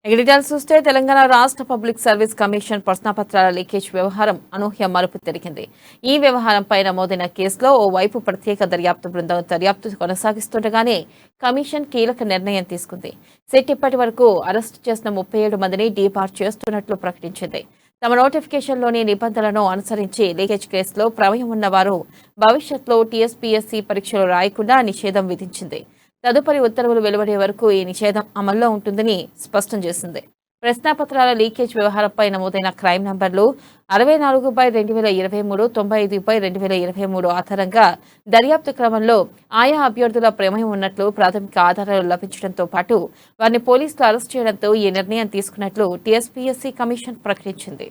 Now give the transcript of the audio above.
ఇక డీటెయిల్స్ చూస్తే తెలంగాణ రాష్ట్ర పబ్లిక్ సర్వీస్ కమిషన్ ప్రశ్నపత్రాల లీకేజ్ వ్యవహారం అనూహ్య మలుపు తిరిగింది. ఈ వ్యవహారంపై నమోదైన కేసులో ఓవైపు ప్రత్యేక దర్యాప్తు బృందం దర్యాప్తు కొనసాగిస్తుండగానే కమిషన్ కీలక నిర్ణయం తీసుకుంది. సిట్ ఇప్పటి వరకు అరెస్టు చేసిన 37 మందిని డీబార్ చేస్తున్నట్లు ప్రకటించింది. తమ నోటిఫికేషన్లోని నిబంధనలను అనుసరించి లీకేజ్ కేసులో ప్రమేయం ఉన్నవారు భవిష్యత్తులో టీఎస్పీఎస్సీ పరీక్షలు రాయకుండా నిషేధం విధించింది. తదుపరి ఉత్తర్వులు వెలువడే వరకు ఈ నిషేధం అమల్లో ఉంటుందని స్పష్టం చేసింది. ప్రశ్నాపత్రాల లీకేజ్ వ్యవహారంపై నమోదైన క్రైమ్ నంబర్లు 64/2023, 95/2023 ఆధారంగా దర్యాప్తు క్రమంలో ఆయా అభ్యర్థుల ప్రమేయం ఉన్నట్లు ప్రాథమిక ఆధారాలు లభించడంతో పాటు వారిని పోలీసులు అరెస్ట్ చేయడంతో ఈ నిర్ణయం తీసుకున్నట్లు టీఎస్పీఎస్సీ కమిషన్ ప్రకటించింది.